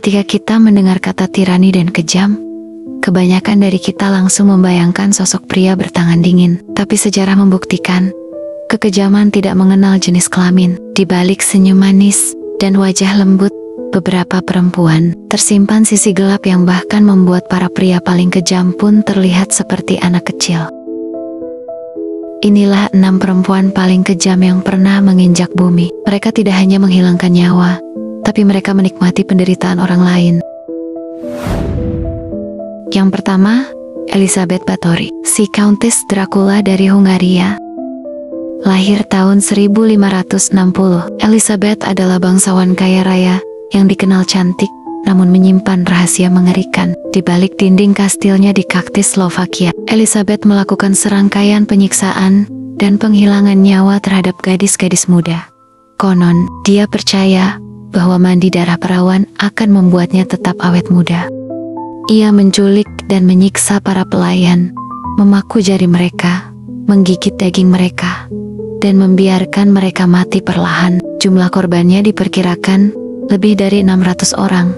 Ketika kita mendengar kata tirani dan kejam, kebanyakan dari kita langsung membayangkan sosok pria bertangan dingin. Tapi sejarah membuktikan, kekejaman tidak mengenal jenis kelamin. Di balik senyum manis dan wajah lembut beberapa perempuan, tersimpan sisi gelap yang bahkan membuat para pria paling kejam pun terlihat seperti anak kecil. Inilah 6 perempuan paling kejam yang pernah menginjak bumi. Mereka tidak hanya menghilangkan nyawa, tapi mereka menikmati penderitaan orang lain. Yang pertama, Elizabeth Báthory, si Countess Dracula dari Hungaria. Lahir tahun 1560, Elizabeth adalah bangsawan kaya raya yang dikenal cantik, namun menyimpan rahasia mengerikan. Di balik dinding kastilnya di Kaktis, Slovakia, Elizabeth melakukan serangkaian penyiksaan dan penghilangan nyawa terhadap gadis-gadis muda. Konon, dia percaya bahwa mandi darah perawan akan membuatnya tetap awet muda. Ia menculik dan menyiksa para pelayan, memaku jari mereka, menggigit daging mereka, dan membiarkan mereka mati perlahan. Jumlah korbannya diperkirakan lebih dari 600 orang.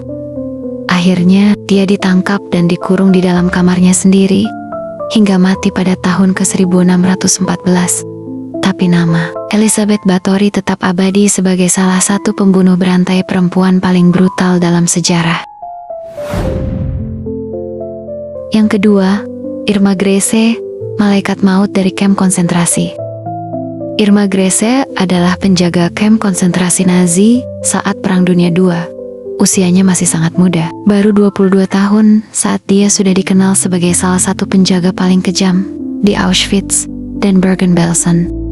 Akhirnya, dia ditangkap dan dikurung di dalam kamarnya sendiri, hingga mati pada tahun ke-1614. Tapi nama Elizabeth Báthory tetap abadi sebagai salah satu pembunuh berantai perempuan paling brutal dalam sejarah. Yang kedua, Irma Grese, malaikat maut dari kamp konsentrasi. Irma Grese adalah penjaga kamp konsentrasi Nazi saat Perang Dunia II. Usianya masih sangat muda, baru 22 tahun saat dia sudah dikenal sebagai salah satu penjaga paling kejam di Auschwitz dan Bergen-Belsen.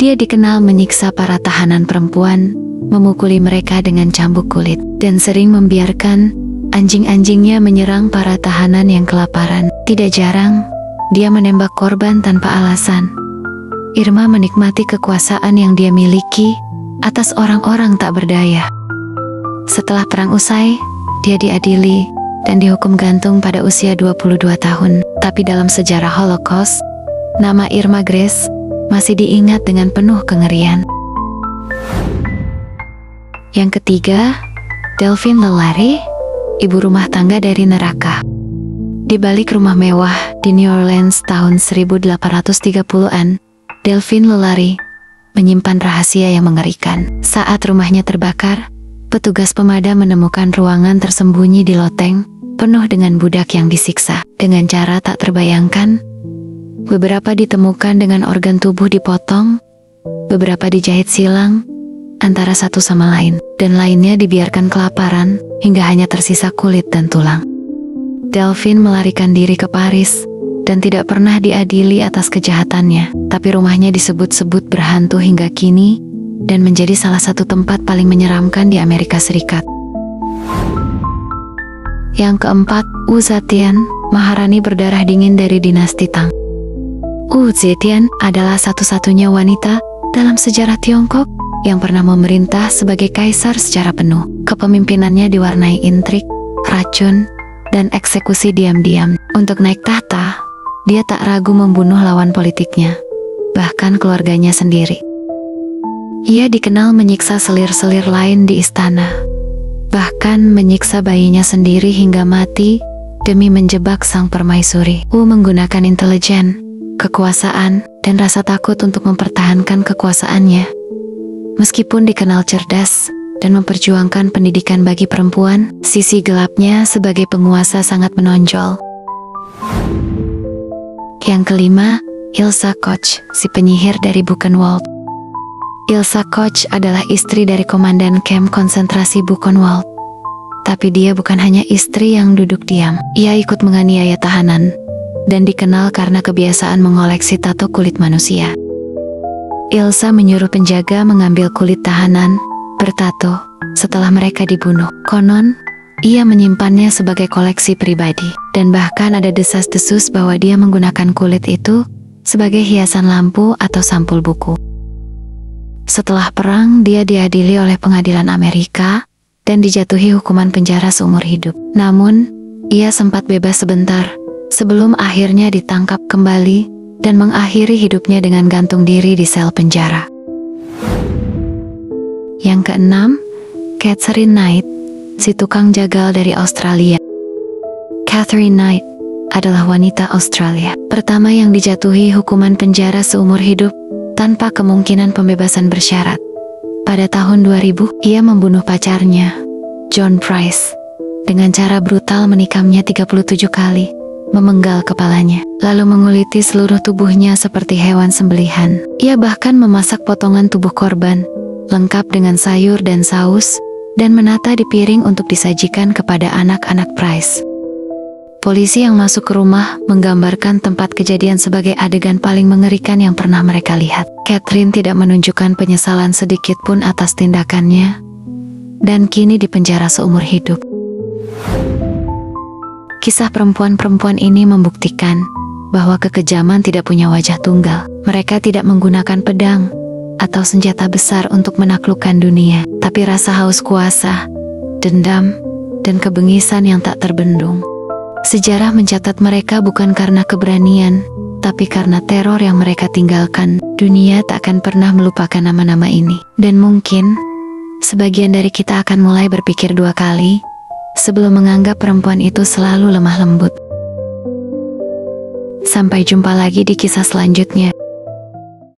Dia dikenal menyiksa para tahanan perempuan, memukuli mereka dengan cambuk kulit, dan sering membiarkan anjing-anjingnya menyerang para tahanan yang kelaparan. Tidak jarang, dia menembak korban tanpa alasan. Irma menikmati kekuasaan yang dia miliki atas orang-orang tak berdaya. Setelah perang usai, dia diadili dan dihukum gantung pada usia 22 tahun. Tapi dalam sejarah Holocaust, nama Irma Grese masih diingat dengan penuh kengerian. Yang ketiga, Delphine Lalaurie, ibu rumah tangga dari neraka. Di balik rumah mewah di New Orleans tahun 1830-an, Delphine Lalaurie menyimpan rahasia yang mengerikan. Saat rumahnya terbakar, petugas pemadam menemukan ruangan tersembunyi di loteng, penuh dengan budak yang disiksa dengan cara tak terbayangkan. Beberapa ditemukan dengan organ tubuh dipotong, beberapa dijahit silang antara satu sama lain, dan lainnya dibiarkan kelaparan hingga hanya tersisa kulit dan tulang. Delphine melarikan diri ke Paris dan tidak pernah diadili atas kejahatannya, tapi rumahnya disebut-sebut berhantu hingga kini dan menjadi salah satu tempat paling menyeramkan di Amerika Serikat. Yang keempat, Wu Zetian, Maharani berdarah dingin dari dinasti Tang. Wu Zetian adalah satu-satunya wanita dalam sejarah Tiongkok yang pernah memerintah sebagai kaisar secara penuh. Kepemimpinannya diwarnai intrik, racun, dan eksekusi diam-diam. Untuk naik tahta, dia tak ragu membunuh lawan politiknya, bahkan keluarganya sendiri. Ia dikenal menyiksa selir-selir lain di istana, bahkan menyiksa bayinya sendiri hingga mati demi menjebak sang permaisuri. Wu menggunakan intelijen, kekuasaan, dan rasa takut untuk mempertahankan kekuasaannya. Meskipun dikenal cerdas dan memperjuangkan pendidikan bagi perempuan, sisi gelapnya sebagai penguasa sangat menonjol. Yang kelima, Ilsa Koch, si penyihir dari Buchenwald. Ilsa Koch adalah istri dari komandan kamp konsentrasi Buchenwald. Tapi dia bukan hanya istri yang duduk diam. Ia ikut menganiaya tahanan dan dikenal karena kebiasaan mengoleksi tato kulit manusia. Ilsa menyuruh penjaga mengambil kulit tahanan bertato setelah mereka dibunuh. Konon, ia menyimpannya sebagai koleksi pribadi, dan bahkan ada desas-desus bahwa dia menggunakan kulit itu sebagai hiasan lampu atau sampul buku. Setelah perang, dia diadili oleh pengadilan Amerika dan dijatuhi hukuman penjara seumur hidup. Namun, ia sempat bebas sebentar sebelum akhirnya ditangkap kembali dan mengakhiri hidupnya dengan gantung diri di sel penjara. Yang keenam, Catherine Knight, si tukang jagal dari Australia. Catherine Knight adalah wanita Australia pertama yang dijatuhi hukuman penjara seumur hidup tanpa kemungkinan pembebasan bersyarat. Pada tahun 2000, ia membunuh pacarnya, John Price, dengan cara brutal menikamnya 37 kali, memenggal kepalanya, lalu menguliti seluruh tubuhnya seperti hewan sembelihan. Ia bahkan memasak potongan tubuh korban, lengkap dengan sayur dan saus, dan menata di piring untuk disajikan kepada anak-anak Price. Polisi yang masuk ke rumah menggambarkan tempat kejadian sebagai adegan paling mengerikan yang pernah mereka lihat. Catherine tidak menunjukkan penyesalan sedikit pun atas tindakannya, dan kini dipenjara seumur hidup. Kisah perempuan-perempuan ini membuktikan bahwa kekejaman tidak punya wajah tunggal. Mereka tidak menggunakan pedang atau senjata besar untuk menaklukkan dunia, tapi rasa haus kuasa, dendam, dan kebengisan yang tak terbendung. Sejarah mencatat mereka bukan karena keberanian, tapi karena teror yang mereka tinggalkan. Dunia tak akan pernah melupakan nama-nama ini. Dan mungkin, sebagian dari kita akan mulai berpikir 2 kali, sebelum menganggap perempuan itu selalu lemah lembut. Sampai jumpa lagi di kisah selanjutnya.